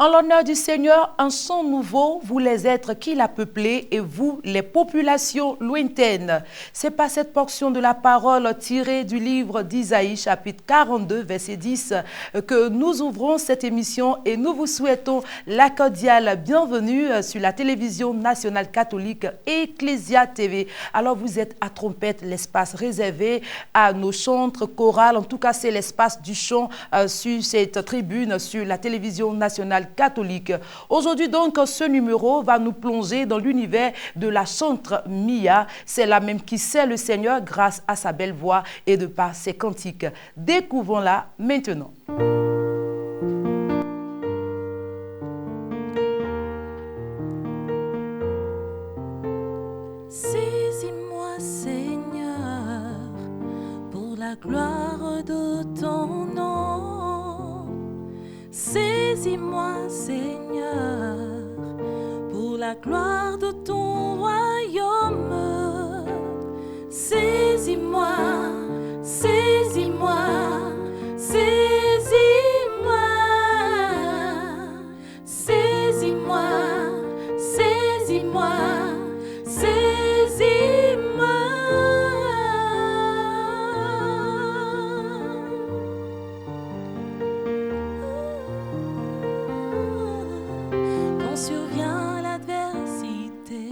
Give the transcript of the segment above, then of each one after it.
En l'honneur du Seigneur, un son nouveau, vous les êtres qu'il a peuplés et vous, les populations lointaines. C'est par cette portion de la parole tirée du livre d'Isaïe, chapitre 42, verset 10, que nous ouvrons cette émission et nous vous souhaitons la cordiale bienvenue sur la télévision nationale catholique Ecclesia TV. Alors vous êtes à Trompette, l'espace réservé à nos chantres chorales. En tout cas, c'est l'espace du chant sur cette tribune, sur la télévision nationale catholique. Aujourd'hui donc, ce numéro va nous plonger dans l'univers de la chantre Mia. C'est la même qui sert le Seigneur grâce à sa belle voix et de par ses cantiques. Découvrons-la maintenant. Saisis-moi, Seigneur, pour la gloire de ton nom. Saisis-moi, Seigneur, pour la gloire de ton royaume. Saisis-moi, saisis-moi, saisis-moi, saisis-moi, saisis-moi, saisis-moi. Quand survient l'adversité,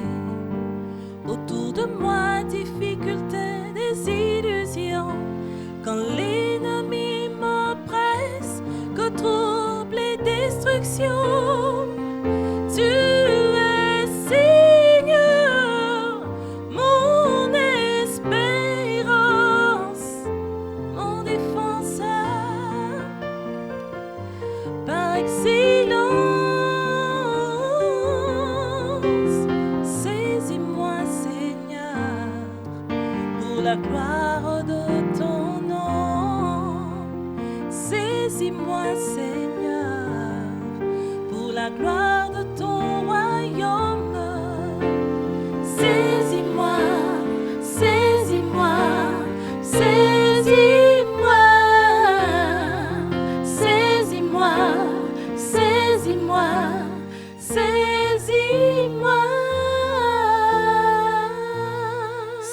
autour de moi difficultés, désillusions, quand l'ennemi m'oppresse, que trouble et destruction, tu es Seigneur, mon espérance, mon défenseur, par excellence. Saisis-moi, Seigneur, pour la gloire de ton nom. Saisis-moi, Seigneur, pour la gloire de ton royaume. Saisis-moi, saisis-moi, saisis-moi, saisis-moi, saisis-moi, saisis-moi.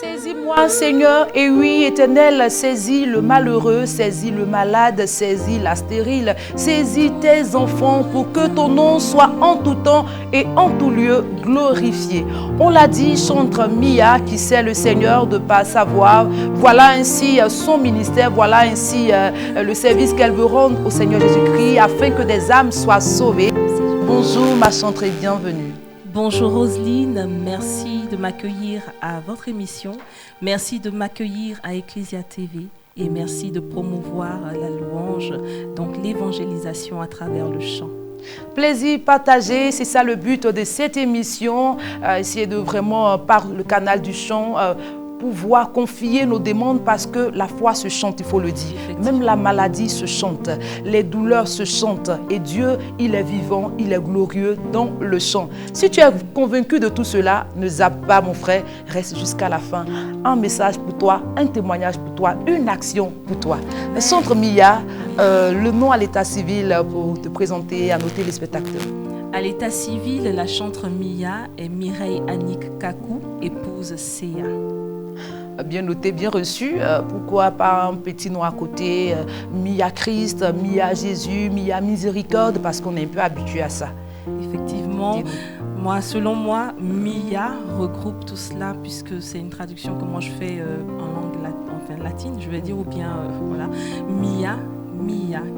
Saisis-moi, Seigneur, et oui, Éternel, saisis le malheureux, saisis le malade, saisis la stérile, saisis tes enfants pour que ton nom soit en tout temps et en tout lieu glorifié. On l'a dit, chantre Mia qui sert le Seigneur de par sa voix. Voilà ainsi son ministère, voilà ainsi le service qu'elle veut rendre au Seigneur Jésus-Christ afin que des âmes soient sauvées. Bonjour ma chantre et bienvenue. Bonjour Roselyne, merci de m'accueillir à votre émission, merci de m'accueillir à Ecclesia TV et merci de promouvoir la louange, donc l'évangélisation à travers le chant. Plaisir partagé, c'est ça le but de cette émission, essayer de vraiment par le canal du chant pouvoir confier nos demandes parce que la foi se chante, il faut le dire. Même la maladie se chante, les douleurs se chantent et Dieu, il est vivant, il est glorieux dans le chant. Si tu es convaincu de tout cela, ne zappe pas mon frère, reste jusqu'à la fin. Un message pour toi, un témoignage pour toi, une action pour toi. Le Centre Mia, le nom à l'état civil pour te présenter à nos téléspectateurs. À l'état civil, la chantre Mia est Mireille Annick Kakou, épouse Céa. Bien noté, bien reçu. Pourquoi pas un petit nom à côté, Mia Christ, Mia Jésus, Mia Miséricorde, parce qu'on est un peu habitué à ça. Effectivement, selon moi, Mia regroupe tout cela puisque c'est une traduction que moi je fais en langue latine, je vais dire, ou bien voilà, Mia,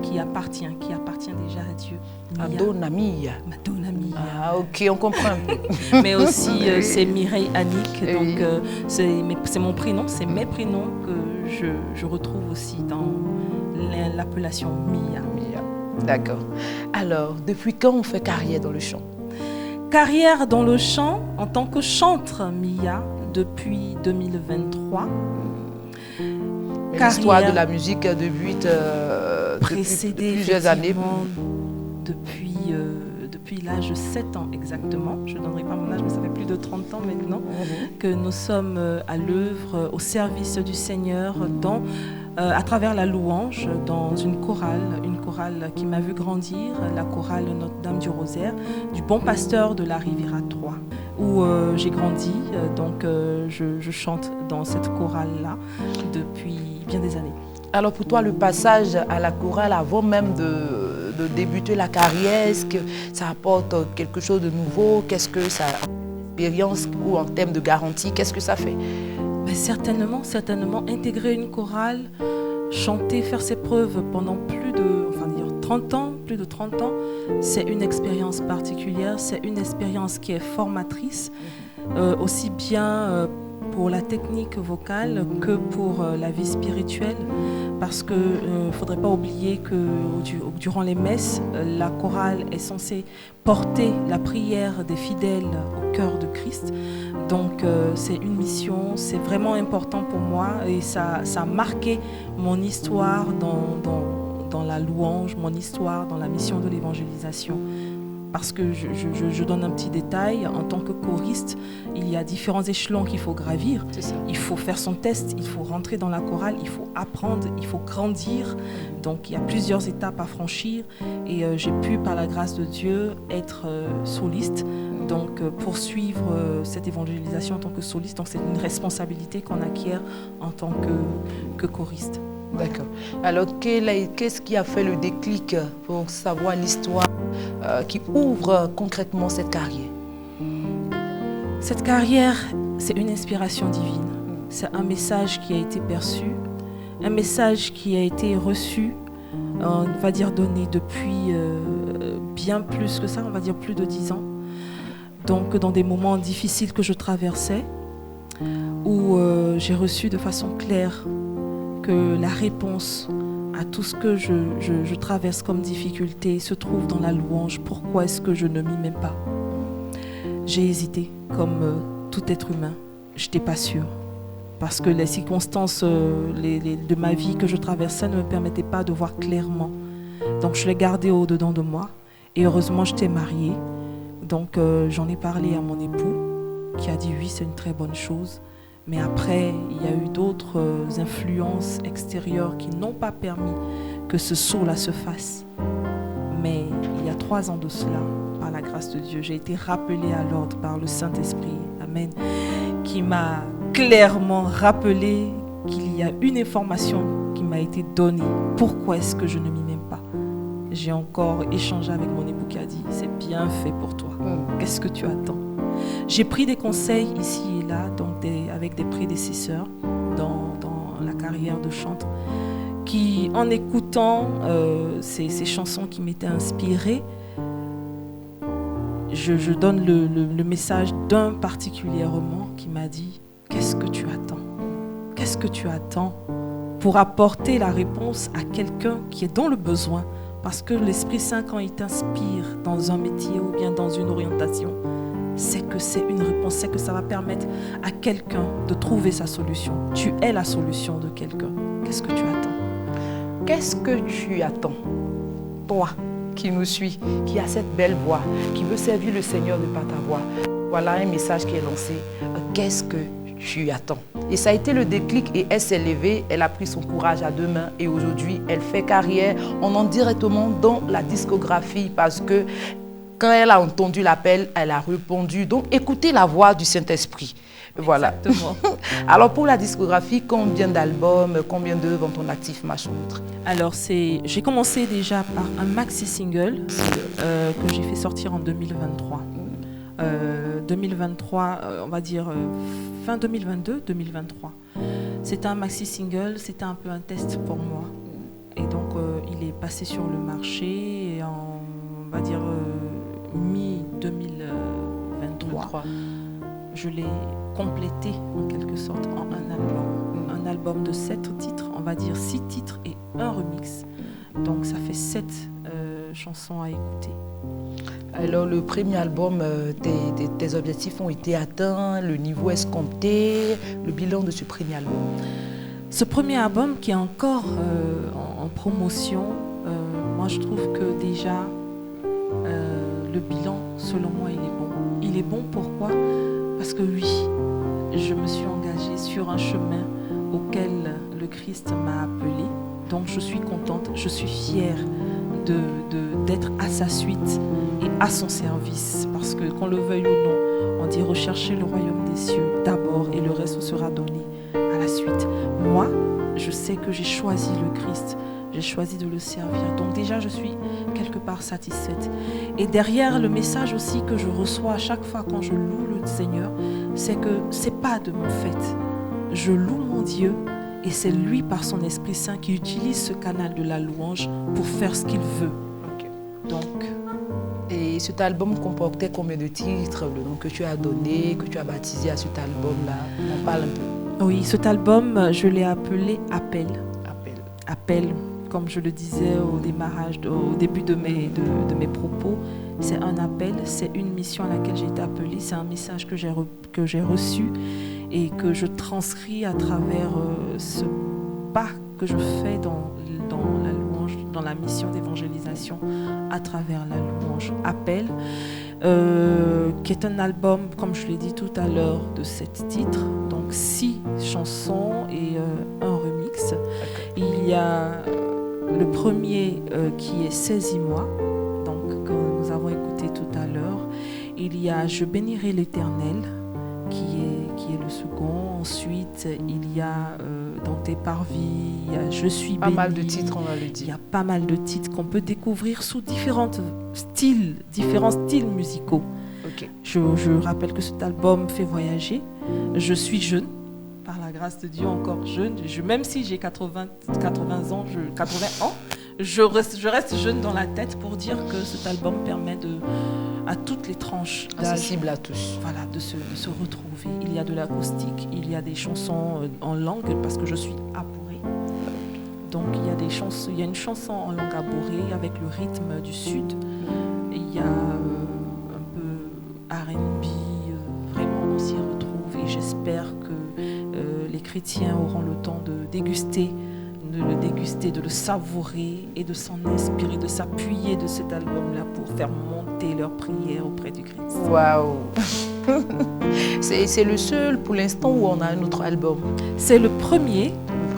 qui appartient déjà à Dieu. Madonna Mia. Madonna Mia. Ah ok, on comprend un peu. Mais aussi c'est Mireille Annick, donc c'est mon prénom, c'est mes prénoms que je retrouve aussi dans l'appellation Mia. D'accord. Alors, depuis quand on fait carrière dans le chant? Carrière dans le chant en tant que chantre Mia depuis 2023. L'histoire de la musique débute depuis plusieurs années. Depuis l'âge de 7 ans exactement, je ne donnerai pas mon âge, mais ça fait plus de 30 ans maintenant que nous sommes à l'œuvre, au service du Seigneur dans à travers la louange dans une chorale qui m'a vu grandir, la chorale Notre-Dame du Rosaire, du Bon Pasteur de la Riviera 3, où j'ai grandi. Donc je chante dans cette chorale-là depuis bien des années. Alors pour toi, le passage à la chorale avant même de débuter la carrière, est-ce que ça apporte quelque chose de nouveau? Qu'est-ce que ça expérience ou en termes de garantie, qu'est-ce que ça fait? Mais certainement, intégrer une chorale, chanter, faire ses preuves pendant plus de 30 ans, c'est une expérience particulière, c'est une expérience qui est formatrice, aussi bien pour la technique vocale que pour la vie spirituelle, parce qu'il ne faudrait pas oublier que durant les messes, la chorale est censée porter la prière des fidèles au cœur de Christ. Donc c'est une mission, c'est vraiment important pour moi et ça a marqué mon histoire dans la louange, mon histoire dans la mission de l'évangélisation. Parce que je donne un petit détail, en tant que choriste, il y a différents échelons qu'il faut gravir. Il faut faire son test, il faut rentrer dans la chorale, il faut apprendre, il faut grandir. Donc il y a plusieurs étapes à franchir et j'ai pu, par la grâce de Dieu, être soliste. Donc poursuivre cette évangélisation en tant que soliste, donc c'est une responsabilité qu'on acquiert en tant que choriste. D'accord. Alors qu'est-ce qui a fait le déclic pour savoir l'histoire qui ouvre concrètement cette carrière? Cette carrière, c'est une inspiration divine. C'est un message qui a été perçu, un message qui a été reçu, on va dire donné depuis bien plus que ça, on va dire plus de 10 ans. Donc dans des moments difficiles que je traversais, où j'ai reçu de façon claire que la réponse à tout ce que je traverse comme difficulté se trouve dans la louange. Pourquoi est-ce que je ne m'y mets pas? J'ai hésité, comme tout être humain. Je n'étais pas sûre. Parce que les circonstances de ma vie que je traversais ne me permettaient pas de voir clairement. Donc je l'ai gardé au-dedans de moi. Et heureusement, j'étais mariée. Donc j'en ai parlé à mon époux, qui a dit oui, c'est une très bonne chose. Mais après, il y a eu d'autres influences extérieures qui n'ont pas permis que ce saut-là se fasse. Mais il y a 3 ans de cela, par la grâce de Dieu, j'ai été rappelée à l'ordre par le Saint-Esprit, Amen, qui m'a clairement rappelé qu'il y a une information qui m'a été donnée. Pourquoi est-ce que je ne m'y mets pas? J'ai encore échangé avec mon époux qui a dit, c'est bien fait pour toi. Qu'est-ce que tu attends? J'ai pris des conseils ici et là, donc avec des prédécesseurs dans la carrière de chanteur, qui, en écoutant ces chansons qui m'étaient inspirées, je donne le message d'un particulièrement qui m'a dit « Qu'est-ce que tu attends? Qu'est-ce que tu attends pour apporter la réponse à quelqu'un qui est dans le besoin ?» Parce que l'Esprit Saint, quand il t'inspire dans un métier ou bien dans une orientation, c'est que c'est une réponse, c'est que ça va permettre à quelqu'un de trouver sa solution. Tu es la solution de quelqu'un. Qu'est-ce que tu attends? Qu'est-ce que tu attends? Toi qui nous suis, qui a cette belle voix, qui veut servir le Seigneur de par ta voix. Voilà un message qui est lancé. Qu'est-ce que tu attends? Et ça a été le déclic et elle s'est levée, elle a pris son courage à 2 mains et aujourd'hui elle fait carrière. On entre directement dans la discographie parce que quand elle a entendu l'appel, elle a répondu. Donc, écoutez la voix du Saint-Esprit. Voilà. Exactement. Alors, pour la discographie, combien d'albums, combien d'œuvres ont ton actif, ma choutre? Alors, j'ai commencé déjà par un maxi-single que j'ai fait sortir en 2023. 2023, on va dire fin 2022, 2023. C'était un maxi-single, c'était un peu un test pour moi. Et donc, il est passé sur le marché et on va dire mi-2023. Je l'ai complété en quelque sorte en un album. Un album de 7 titres, on va dire 6 titres et un remix. Donc ça fait 7 chansons à écouter. Alors le premier album, tes objectifs ont été atteints, le niveau escompté, le bilan de ce premier album? Ce premier album qui est encore en promotion, moi je trouve que déjà le bilan, selon moi, il est bon. Il est bon pourquoi? Parce que oui, je me suis engagée sur un chemin auquel le Christ m'a appelée. Donc je suis contente, je suis fière d'être à sa suite et à son service. Parce que qu'on le veuille ou non, on dit rechercher le royaume des cieux d'abord et le reste sera donné à la suite. Moi, je sais que j'ai choisi le Christ, j'ai choisi de le servir. Donc déjà, je suis quelque part satisfaite. Et derrière le message aussi que je reçois à chaque fois quand je loue le Seigneur, c'est que c'est pas de mon fait. Je loue mon Dieu et c'est lui par son Esprit Saint qui utilise ce canal de la louange pour faire ce qu'il veut. Donc... Et cet album comportait combien de titres, le nom que tu as donné, que tu as baptisé à cet album-là? On parle un peu. Oui, cet album, je l'ai appelé Appel. Appel. Appel, comme je le disais au démarrage, au début de mes propos, c'est un appel, c'est une mission à laquelle j'ai été appelée, c'est un message que j'ai reçu et que je transcris à travers ce pas que je fais dans la louange, dans la mission d'évangélisation à travers la louange. Appel, qui est un album, comme je l'ai dit tout à l'heure, de 7 titres, donc 6 chansons et un remix. Il y a le premier qui est Saisis-moi, donc que nous avons écouté tout à l'heure. Il y a Je bénirai l'Éternel, qui est le second. Ensuite, il y a Dans tes parvis, il y a Je suis béni. Pas mal de titres, on va le dire. Il y a pas mal de titres qu'on peut découvrir sous différents styles musicaux. Okay. Je rappelle que cet album fait voyager. Je suis jeune, par la grâce de Dieu, encore jeune. Même si j'ai 80 ans, je reste jeune dans la tête pour dire que cet album permet à toutes les tranches d'âge, accessible à tous. Voilà, de se retrouver. Il y a de l'acoustique, il y a des chansons en langue, parce que je suis aborée. Donc il y a une chanson en langue aborée avec le rythme du sud. Et il y a un peu R&B, vraiment on s'y retrouve. Et j'espère que les chrétiens auront le temps de le déguster, de le savourer et de s'en inspirer, de s'appuyer de cet album-là pour faire monter leur prière auprès du Christ. Waouh! C'est le seul pour l'instant où on a un autre album? C'est le premier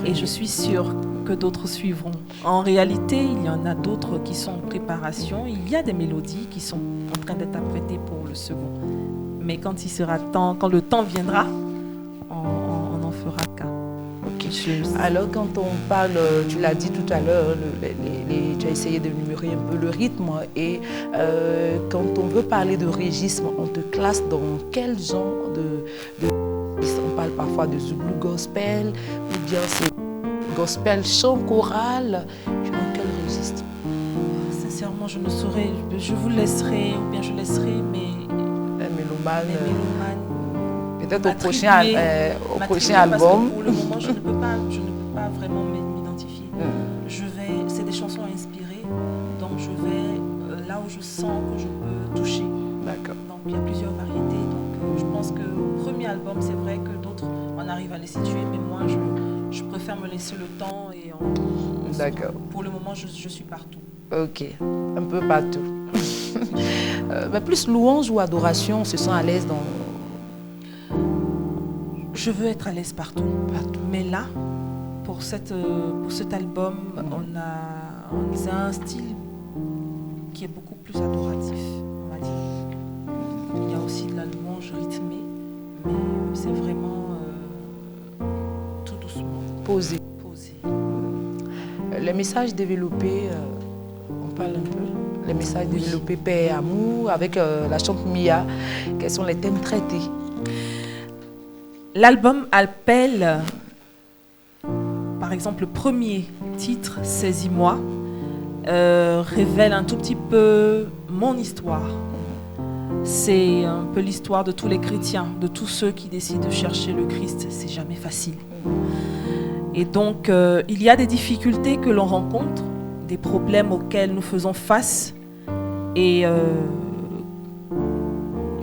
et je suis sûre que d'autres suivront. En réalité, il y en a d'autres qui sont en préparation. Il y a des mélodies qui sont en train d'être apprêtées pour le second. Mais quand le temps viendra, on en fera cas. Alors quand on parle, tu l'as dit tout à l'heure, tu as essayé de numérer un peu le rythme et quand on veut parler de registre, on te classe dans quel genre de on parle parfois de Zulu gospel ou bien c'est gospel chant choral, dans quel registre? Sincèrement, je ne saurais, je vous laisserai ou bien je laisserai mes mélomanes. Peut-être au prochain album. Pour le moment, je ne peux pas vraiment m'identifier. C'est des chansons inspirées, donc je vais là où je sens que je peux toucher. D'accord. Donc il y a plusieurs variétés. Donc je pense qu'au premier album, c'est vrai que d'autres, on arrive à les situer, mais moi, je préfère me laisser le temps et d'accord. Pour le moment, je suis partout. Ok, un peu partout. Mais plus louange ou adoration, on se sent à l'aise dans... Je veux être à l'aise partout. Mais là, pour cet album, c'est un style qui est beaucoup plus adoratif, on va dire. Il y a aussi de la louange rythmée, mais c'est vraiment tout doucement. Posé. Les messages développés, on parle un peu, les messages développés paix et amour, avec la chante Mia, quels sont les thèmes traités? L'album Appel, par exemple, le premier titre, Saisis-moi, révèle un tout petit peu mon histoire. C'est un peu l'histoire de tous les chrétiens, de tous ceux qui décident de chercher le Christ. C'est jamais facile. Et donc, il y a des difficultés que l'on rencontre, des problèmes auxquels nous faisons face, et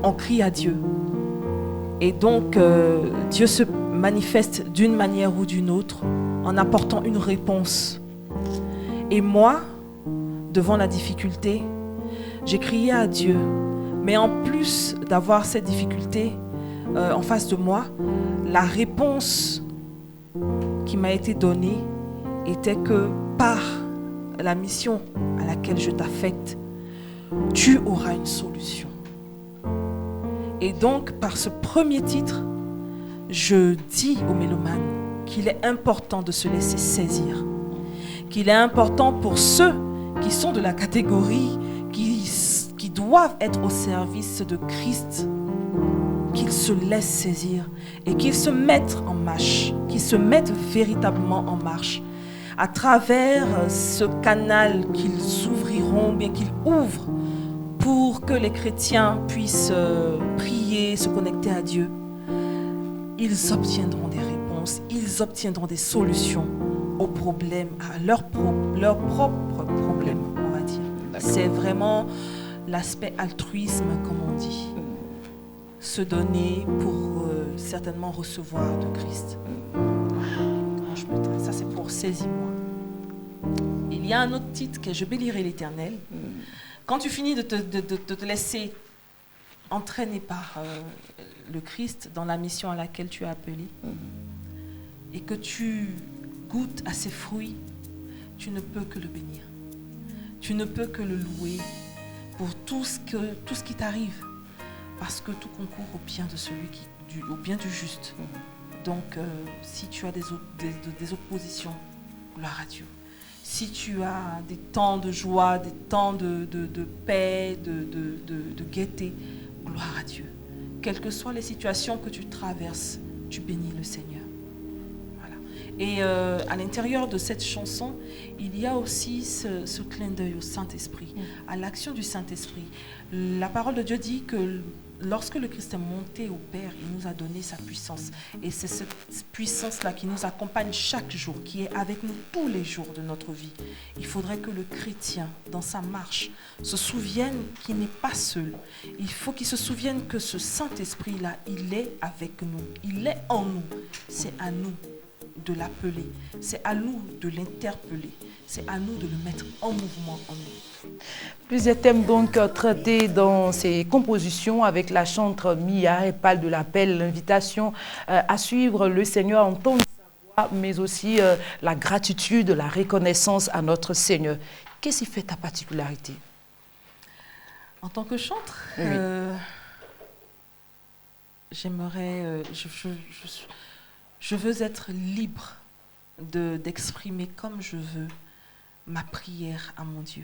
on crie à Dieu. Et donc, Dieu se manifeste d'une manière ou d'une autre en apportant une réponse. Et moi, devant la difficulté, j'ai crié à Dieu. Mais en plus d'avoir cette difficulté en face de moi, la réponse qui m'a été donné était que par la mission à laquelle je t'affecte, tu auras une solution. Et donc, par ce premier titre, je dis aux mélomanes qu'il est important de se laisser saisir, qu'il est important pour ceux qui sont de la catégorie qui doivent être au service de Christ, qu'ils se laissent saisir et qu'ils se mettent en marche, qu'ils se mettent véritablement en marche à travers ce canal qu'ils ouvriront, bien qu'ils ouvrent pour que les chrétiens puissent prier, se connecter à Dieu. Ils obtiendront des réponses, ils obtiendront des solutions aux problèmes, à leurs propres problèmes, on va dire. C'est vraiment l'aspect altruisme, comme on dit. Se donner pour certainement recevoir de Christ. Ça, c'est pour saisis-moi. Il y a un autre titre que je bénirai l'Éternel. Quand tu finis de te laisser entraîner par le Christ dans la mission à laquelle tu es appelé, et que tu goûtes à ses fruits, tu ne peux que le bénir. Tu ne peux que le louer pour tout ce qui t'arrive, parce que tout concourt au bien de au bien du juste. Donc, si tu as des oppositions, gloire à Dieu. Si tu as des temps de joie, des temps de paix, de gaieté, gloire à Dieu. Quelles que soient les situations que tu traverses, tu bénis le Seigneur. Voilà. Et à l'intérieur de cette chanson, il y a aussi ce clin d'œil au Saint-Esprit, à l'action du Saint-Esprit. La parole de Dieu dit que lorsque le Christ est monté au Père, il nous a donné sa puissance. Et c'est cette puissance-là qui nous accompagne chaque jour, qui est avec nous tous les jours de notre vie. Il faudrait que le chrétien, dans sa marche, se souvienne qu'il n'est pas seul. Il faut qu'il se souvienne que ce Saint-Esprit-là, il est avec nous. Il est en nous. C'est à nous de l'appeler. C'est à nous de l'interpeller. C'est à nous de le mettre en mouvement en nous. Plusieurs thèmes donc traités dans ces compositions avec la chantre Mia. Elle parle de l'appel, l'invitation à suivre le Seigneur, entendre sa voix, mais aussi la gratitude, la reconnaissance à notre Seigneur. Qu'est-ce qui fait ta particularité? En tant que chantre, oui. J'aimerais... je veux être libre d'exprimer comme je veux ma prière à mon Dieu.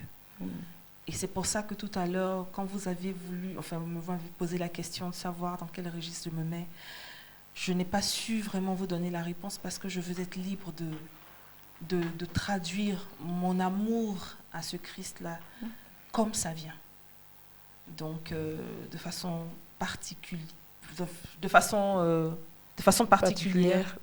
Et c'est pour ça que tout à l'heure, quand vous avez voulu, enfin vous m'avez posé la question de savoir dans quel registre je me mets, je n'ai pas su vraiment vous donner la réponse parce que je veux être libre de traduire mon amour à ce Christ-là comme ça vient. Donc de façon particulière, de façon particulière,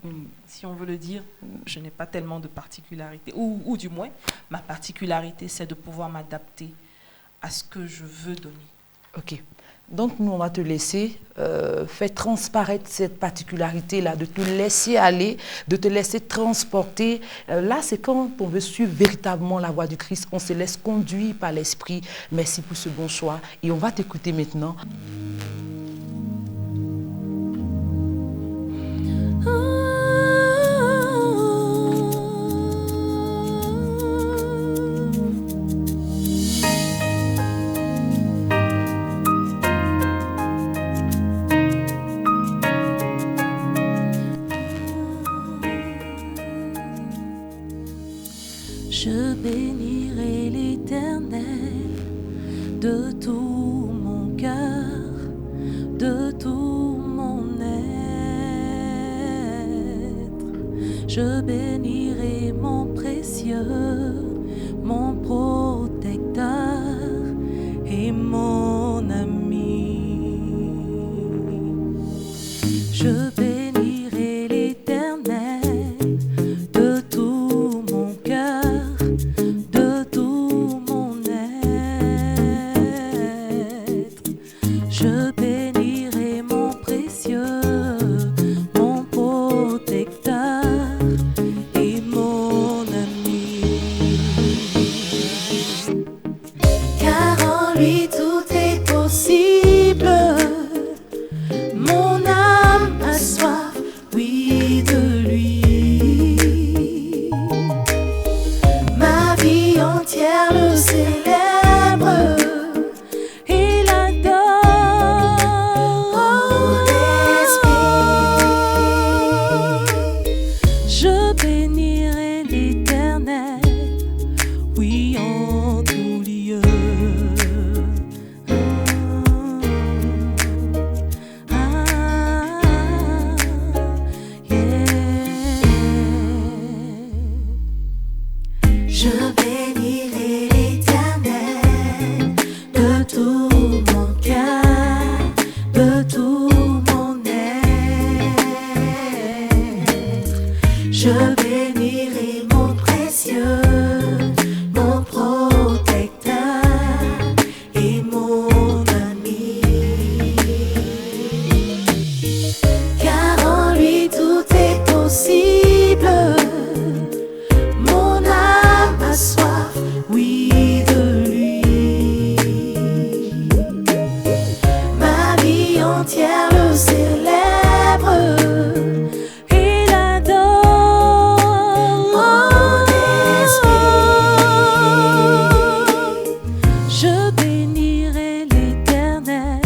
si on veut le dire, je n'ai pas tellement de particularité. Ou du moins, ma particularité, c'est de pouvoir m'adapter à ce que je veux donner. Ok. Donc, nous, on va te laisser faire transparaître cette particularité-là, de te laisser aller, de te laisser transporter. Là, c'est quand on veut suivre véritablement la voie du Christ, on se laisse conduire par l'Esprit. Merci pour ce bon choix. Et on va t'écouter maintenant. Je bénirai l'Éternel de tout mon cœur, de tout mon être. Je bénirai mon précieux, mon protecteur et mon ami. Je bénirai l'Éternel de tout mon cœur, de tout mon être. Je bénirai mon précieux, mon protecteur et mon ami. Je bénirai l'Éternel de tout mon cœur, de tout mon être. Je bénirai mon précieux, mon protecteur et mon ami. Car en lui tout est possible. Mon âme a soif, oui, de lui. Ma vie entière le célèbre et l'adore. Mon esprit, je bénirai l'Éternel,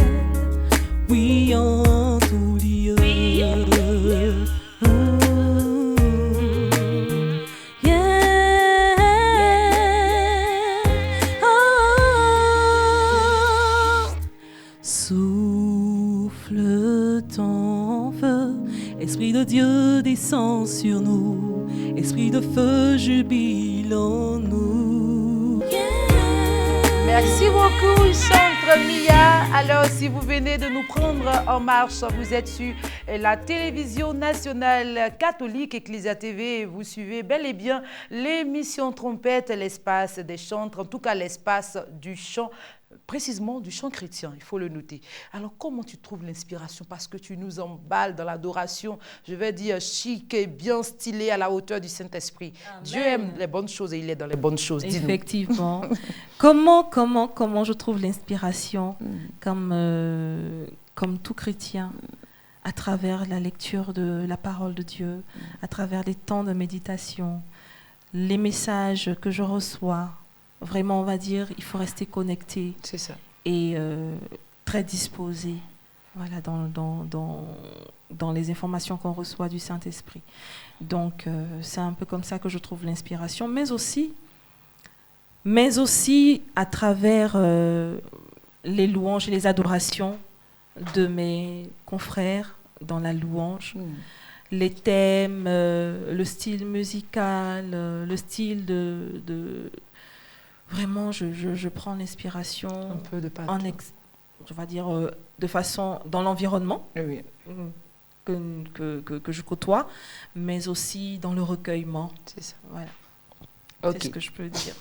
oui, en tout lieu. Souffle ton feu, Esprit de Dieu descend sur nous, Esprit de feu jubile en nous. Merci beaucoup, chantre Mia. Alors, si vous venez de nous prendre en marche, vous êtes sur la télévision nationale catholique Ecclesia TV et vous suivez bel et bien l'émission Trompette, l'espace des chantres, en tout cas l'espace du chant, précisément du chant chrétien, il faut le noter. Alors, comment tu trouves l'inspiration? Parce que tu nous emballes dans l'adoration, je vais dire chic et bien stylé à la hauteur du Saint-Esprit. Dieu aime les bonnes choses et il est dans les bonnes choses. Dis-nous. Effectivement. Comment je trouve l'inspiration comme tout chrétien, à travers la lecture de la parole de Dieu, à travers les temps de méditation, les messages que je reçois. Vraiment, on va dire, il faut rester connecté. C'est ça. Et très disposé, voilà, dans les informations qu'on reçoit du Saint-Esprit. Donc, c'est un peu comme ça que je trouve l'inspiration, mais aussi à travers les louanges et les adorations de mes confrères dans la louange, les thèmes, le style musical, le style de vraiment, je prends l'inspiration un peu de partout. Je vais dire de façon dans l'environnement Oui. que je côtoie, mais aussi dans le recueillement. C'est ça. Voilà. Okay. C'est ce que je peux dire.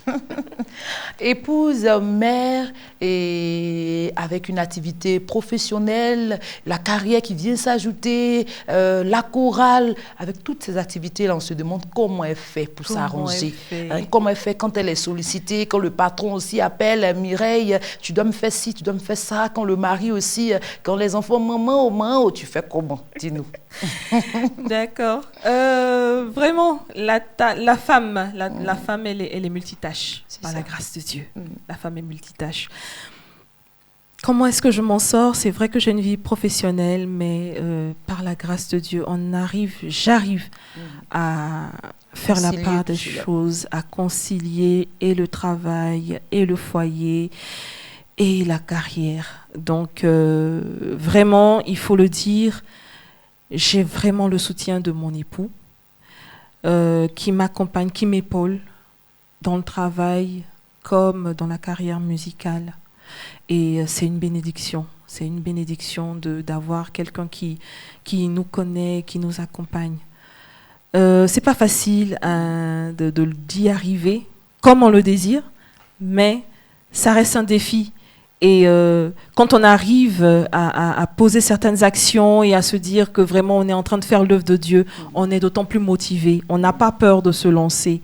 Épouse, mère, et avec une activité professionnelle, la carrière qui vient s'ajouter, la chorale, avec toutes ces activités-là, on se demande comment elle fait pour s'arranger. Comment elle fait quand elle est sollicitée, quand le patron aussi appelle, Mireille, tu dois me faire ci, tu dois me faire ça, quand le mari aussi, quand les enfants, maman, tu fais comment? Dis-nous. D'accord. Vraiment, la femme, la femme, elle est multitâche, par la grâce de Dieu. La femme est multitâche. Comment est-ce que je m'en sors? C'est vrai que j'ai une vie professionnelle, mais par la grâce de Dieu, j'arrive à faire la part des choses, à concilier et le travail, et le foyer, et la carrière. Donc, vraiment, il faut le dire, j'ai vraiment le soutien de mon époux qui m'accompagne, qui m'épaule dans le travail comme dans la carrière musicale. Et c'est une bénédiction. C'est une bénédiction d'avoir quelqu'un qui nous connaît, qui nous accompagne. C'est pas facile d'y arriver comme on le désire, mais ça reste un défi. Et quand on arrive à poser certaines actions et à se dire que vraiment on est en train de faire l'œuvre de Dieu, on est d'autant plus motivé. On n'a pas peur de se lancer.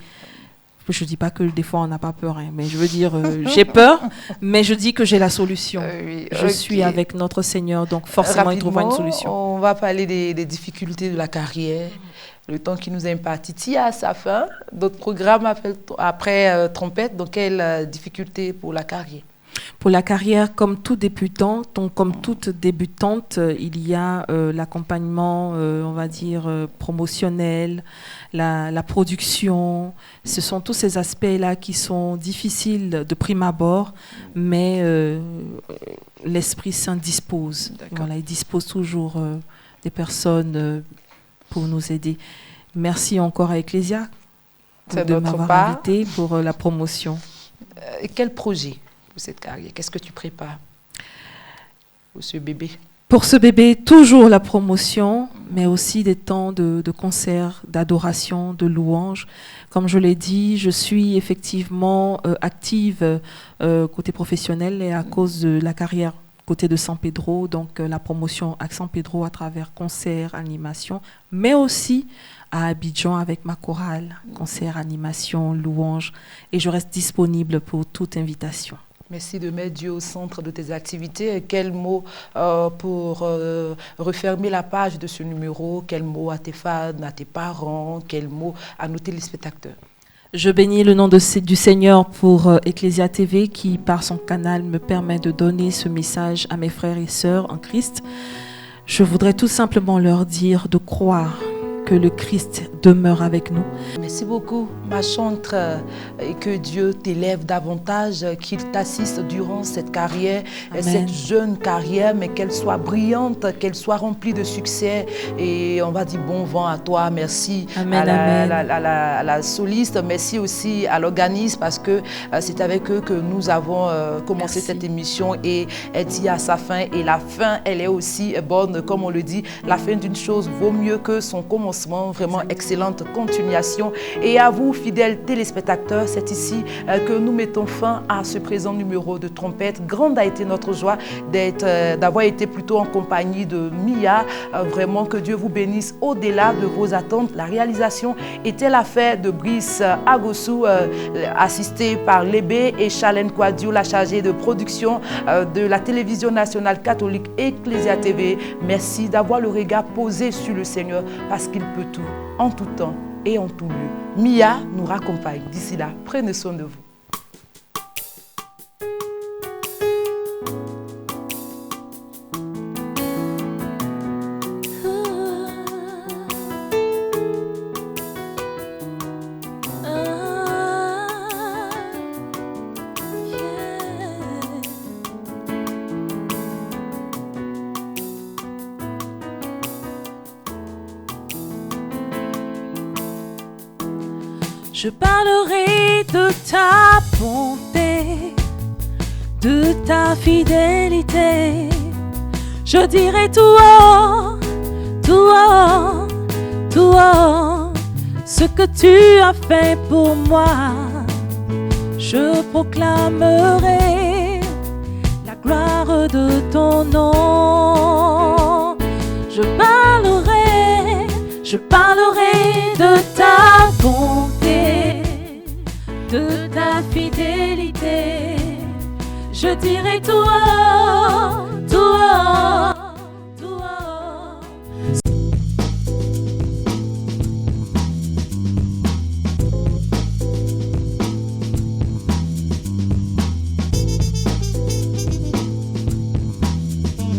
Je ne dis pas que des fois on n'a pas peur, mais je veux dire, j'ai peur, mais je dis que j'ai la solution. Oui, je suis avec notre Seigneur, donc forcément il trouvera une solution. On va parler des difficultés de la carrière. Le temps qui nous est imparti tire à sa fin. Notre programme après Trompette, donc quelles difficultés pour la carrière? Pour la carrière, comme tout débutant, comme toute débutante, il y a l'accompagnement, on va dire, promotionnel, la production. Ce sont tous ces aspects-là qui sont difficiles de prime abord, mais l'Esprit Saint dispose. Voilà, il dispose toujours des personnes pour nous aider. Merci encore à Ecclesia de m'avoir invité pour la promotion. Quel projet pour cette carrière? Qu'est-ce que tu prépares pour ce bébé? Pour ce bébé, toujours la promotion, mais aussi des temps de concert, d'adoration, de louange. Comme je l'ai dit, je suis effectivement active côté professionnel et à cause de la carrière côté de San Pedro, donc la promotion à San Pedro à travers concerts, animation, mais aussi à Abidjan avec ma chorale, concert, animation, louange, et je reste disponible pour toute invitation. Merci de mettre Dieu au centre de tes activités. Et quel mot pour refermer la page de ce numéro? Quel mot à tes fans, à tes parents? Quel mot à nos téléspectateurs? Je bénis le nom du Seigneur pour Ecclesia TV qui, par son canal, me permet de donner ce message à mes frères et sœurs en Christ. Je voudrais tout simplement leur dire de croire que le Christ demeure avec nous. Merci beaucoup, ma chantre, et que Dieu t'élève davantage, qu'il t'assiste durant cette carrière, cette jeune carrière, mais qu'elle soit brillante, qu'elle soit remplie de succès. Et on va dire bon vent à toi. Merci à la soliste, merci aussi à l'organisme, parce que c'est avec eux que nous avons commencé cette émission et elle dit à sa fin. Et la fin, elle est aussi bonne, comme on le dit. La fin d'une chose vaut mieux que son commencement. Vraiment excellente continuation. Et à vous, fidèles téléspectateurs, c'est ici que nous mettons fin à ce présent numéro de Trompette. Grande a été notre joie d'avoir été plutôt en compagnie de Mia. Vraiment que Dieu vous bénisse au-delà de vos attentes. La réalisation était l'affaire de Brice Agossou, assisté par Lébé et Chalène Quadio, la chargée de production de la télévision nationale catholique Ecclesia TV. Merci d'avoir le regard posé sur le Seigneur, parce qu'il peut tout, en tout temps et en tout lieu. Mia nous raccompagne. D'ici là, prenez soin de vous. Je parlerai de ta bonté, de ta fidélité. Je dirai tout haut, tout haut, tout haut, ce que tu as fait pour moi. Je proclamerai la gloire de ton nom. Je parlerai de ta bonté, de ta fidélité. Je dirai tout haut, tout haut.